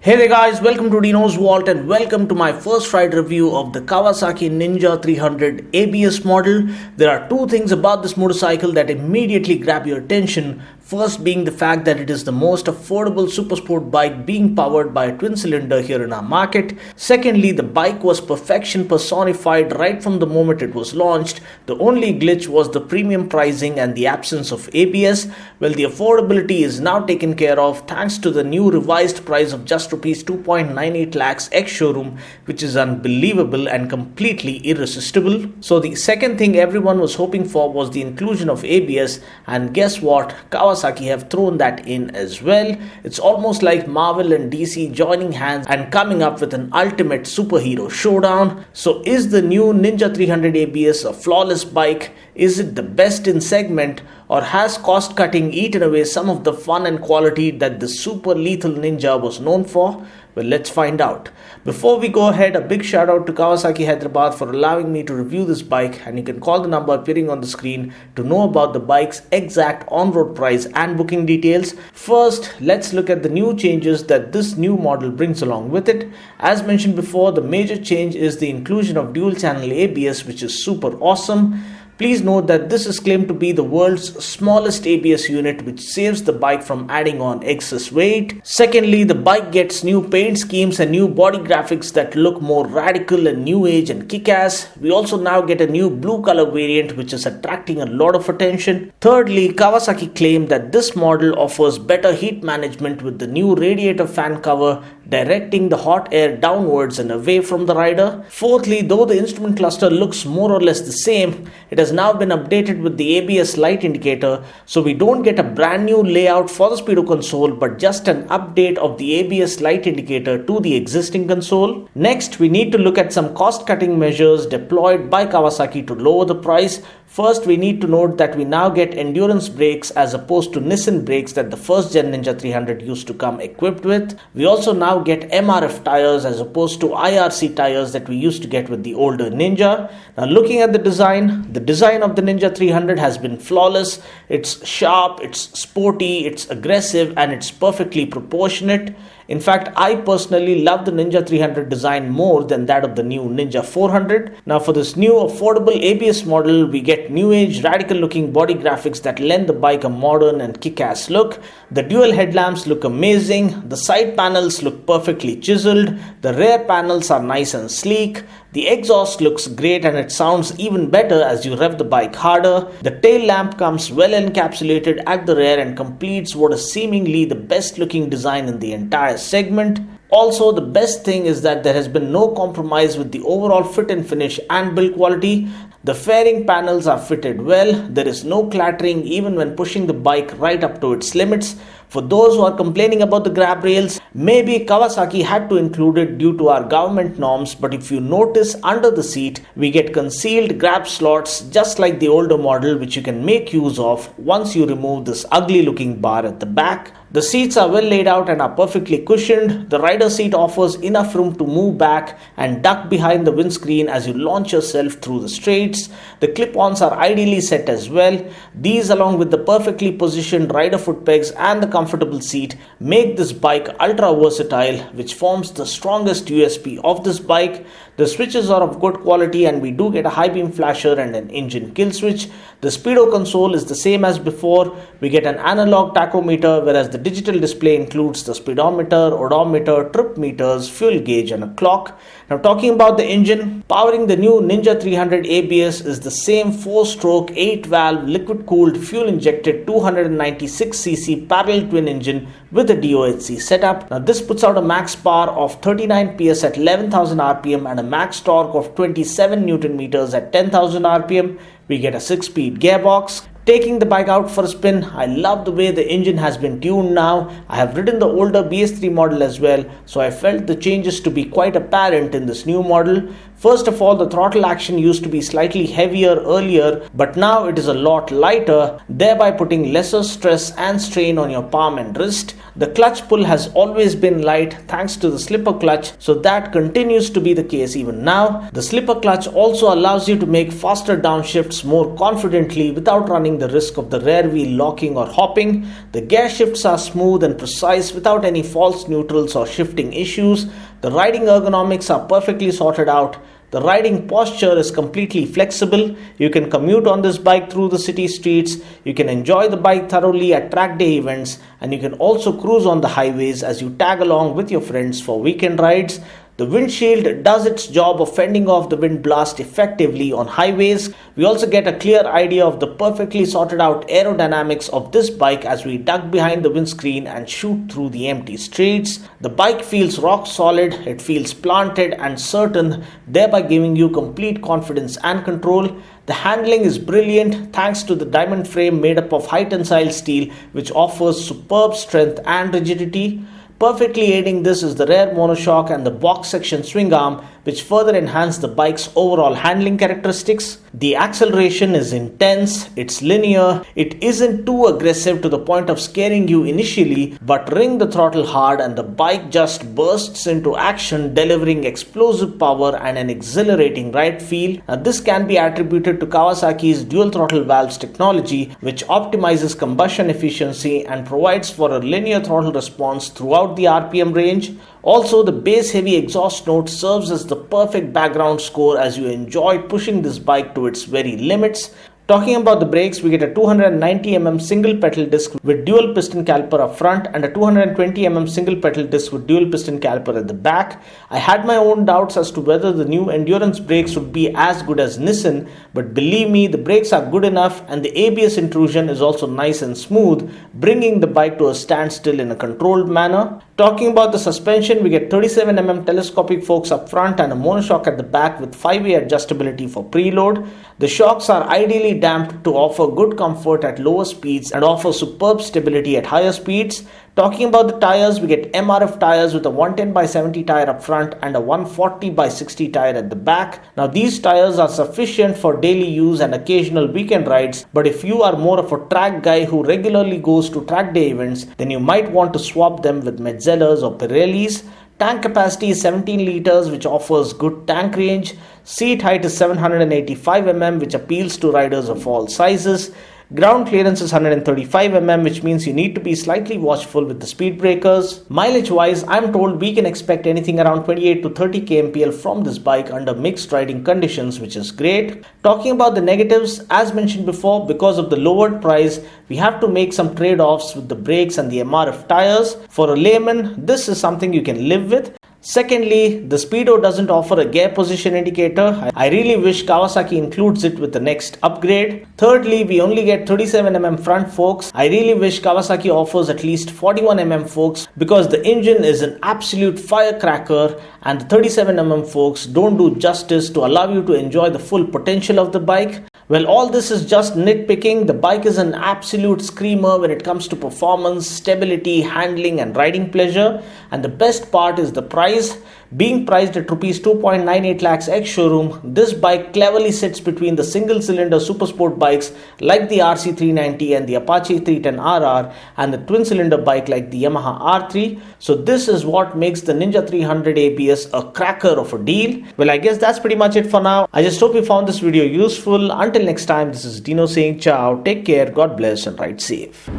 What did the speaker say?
Hey there guys, welcome to Dinos Vault and welcome to my first ride review of the Kawasaki Ninja 300 ABS model. There are two things about this motorcycle that immediately grab your attention. First being the fact that it is the most affordable supersport bike being powered by a twin cylinder here in our market. Secondly, the bike was perfection personified right from the moment it was launched. The only glitch was the premium pricing and the absence of ABS. Well, the affordability is now taken care of thanks to the new revised price of just rupees 2.98 lakhs ex-showroom, which is unbelievable and completely irresistible. So the second thing everyone was hoping for was the inclusion of ABS, and guess what? Kawasaki have thrown that in as well. It's almost like Marvel and DC joining hands and coming up with an ultimate superhero showdown. So is the new Ninja 300 ABS a flawless bike? Is it the best in segment, or has cost cutting eaten away some of the fun and quality that the super lethal Ninja was known for? Well, let's find out. Before we go ahead, a big shout out to Kawasaki Hyderabad for allowing me to review this bike, and you can call the number appearing on the screen to know about the bike's exact on-road price and booking details. First, let's look at the new changes that this new model brings along with it. As mentioned before, the major change is the inclusion of dual channel ABS, which is super awesome. Please note that this is claimed to be the world's smallest ABS unit, which saves the bike from adding on excess weight. Secondly, the bike gets new paint schemes and new body graphics that look more radical and new age and kick-ass. We also now get a new blue color variant, which is attracting a lot of attention. Thirdly, Kawasaki claimed that this model offers better heat management with the new radiator fan cover directing the hot air downwards and away from the rider. Fourthly, though the instrument cluster looks more or less the same, it has now been updated with the ABS light indicator, so we don't get a brand new layout for the speedo console but just an update of the ABS light indicator to the existing console. Next, we need to look at some cost cutting measures deployed by Kawasaki to lower the price. First, we need to note that we now get endurance brakes as opposed to Nissan brakes that the first gen Ninja 300 used to come equipped with. We also now get MRF tires as opposed to IRC tires that we used to get with the older Ninja. Now, looking at the design of the Ninja 300 has been flawless. It's sharp, it's sporty, it's aggressive, and it's perfectly proportionate. In fact, I personally love the Ninja 300 design more than that of the new Ninja 400. Now, for this new affordable ABS model, we get new age radical looking body graphics that lend the bike a modern and kick-ass look. The dual headlamps look amazing. The side panels look perfectly chiseled. The rear panels are nice and sleek. The exhaust looks great and it sounds even better as you rev the bike harder. The tail lamp comes well encapsulated at the rear and completes what is seemingly the best looking design in the entire segment. Also, the best thing is that there has been no compromise with the overall fit and finish and build quality. The fairing panels are fitted well. There is no clattering even when pushing the bike right up to its limits. For those who are complaining about the grab rails, maybe Kawasaki had to include it due to our government norms, but if you notice under the seat, we get concealed grab slots just like the older model, which you can make use of once you remove this ugly looking bar at the back. The seats are well laid out and are perfectly cushioned. The rider seat offers enough room to move back and duck behind the windscreen as you launch yourself through the straights. The clip-ons are ideally set as well. These, along with the perfectly positioned rider foot pegs and the comfortable seat, make this bike ultra versatile, which forms the strongest USP of this bike. The switches are of good quality and we do get a high beam flasher and an engine kill switch. The speedo console is the same as before. We get an analog tachometer, whereas the digital display includes the speedometer, odometer, trip meters, fuel gauge and a clock. Now, talking about the engine, powering the new Ninja 300 ABS is the same 4-stroke 8-valve liquid-cooled fuel-injected 296cc parallel twin engine with a DOHC setup. Now, this puts out a max power of 39 PS at 11,000 RPM and a max torque of 27 Newton meters at 10,000 RPM. We get a 6-speed gearbox. Taking the bike out for a spin, I love the way the engine has been tuned now. I have ridden the older BS3 model as well, so I felt the changes to be quite apparent in this new model. First of all, the throttle action used to be slightly heavier earlier, but now it is a lot lighter, thereby putting lesser stress and strain on your palm and wrist. The clutch pull has always been light thanks to the slipper clutch, so that continues to be the case even now. The slipper clutch also allows you to make faster downshifts more confidently without running the risk of the rear wheel locking or hopping. The gear shifts are smooth and precise without any false neutrals or shifting issues. The riding ergonomics are perfectly sorted out. The riding posture is completely flexible. You can commute on this bike through the city streets. You can enjoy the bike thoroughly at track day events, and you can also cruise on the highways as you tag along with your friends for weekend rides. The windshield does its job of fending off the wind blast effectively on highways. We also get a clear idea of the perfectly sorted out aerodynamics of this bike as we duck behind the windscreen and shoot through the empty streets. The bike feels rock solid, it feels planted and certain, thereby giving you complete confidence and control. The handling is brilliant thanks to the diamond frame made up of high tensile steel, which offers superb strength and rigidity. Perfectly aiding this is the rear monoshock and the box section swing arm, which further enhance the bike's overall handling characteristics. The acceleration is intense, it's linear, it isn't too aggressive to the point of scaring you initially, but ring the throttle hard and the bike just bursts into action, delivering explosive power and an exhilarating ride feel. Now, this can be attributed to Kawasaki's dual throttle valves technology, which optimizes combustion efficiency and provides for a linear throttle response throughout the RPM range. Also, the bass heavy exhaust note serves as the perfect background score as you enjoy pushing this bike to its very limits. Talking about the brakes, we get a 290mm single pedal disc with dual piston caliper up front and a 220mm single pedal disc with dual piston caliper at the back. I had my own doubts as to whether the new endurance brakes would be as good as Nissan, but believe me, the brakes are good enough and the ABS intrusion is also nice and smooth, bringing the bike to a standstill in a controlled manner. Talking about the suspension, we get 37mm telescopic forks up front and a monoshock at the back with 5-way adjustability for preload. The shocks are ideally damped to offer good comfort at lower speeds and offer superb stability at higher speeds. Talking about the tires, we get MRF tires with a 110/70 tire up front and a 140/60 tire at the back. Now, these tires are sufficient for daily use and occasional weekend rides, but if you are more of a track guy who regularly goes to track day events, then you might want to swap them with Metzeler's or Pirelli's. Tank capacity is 17 liters, which offers good tank range. Seat height is 785mm, which appeals to riders of all sizes. Ground clearance is 135mm, which means you need to be slightly watchful with the speed breakers. Mileage wise, I'm told we can expect anything around 28 to 30 kmpl from this bike under mixed riding conditions, which is great. Talking about the negatives, as mentioned before, because of the lowered price, we have to make some trade-offs with the brakes and the MRF tires. For a layman, this is something you can live with. Secondly, the Speedo doesn't offer a gear position indicator. I really wish Kawasaki includes it with the next upgrade. Thirdly, we only get 37mm front forks. I really wish Kawasaki offers at least 41mm forks because the engine is an absolute firecracker and the 37mm forks don't do justice to allow you to enjoy the full potential of the bike. Well, all this is just nitpicking. The bike is an absolute screamer when it comes to performance, stability, handling and riding pleasure. And the best part is the price. Being priced at Rs 2.98 lakhs ex-showroom, this bike cleverly sits between the single-cylinder supersport bikes like the RC390 and the Apache 310RR and the twin-cylinder bike like the Yamaha R3. So this is what makes the Ninja 300 ABS a cracker of a deal. Well, I guess that's pretty much it for now. I just hope you found this video useful. Until next time, this is Dino saying ciao, take care, God bless and ride safe.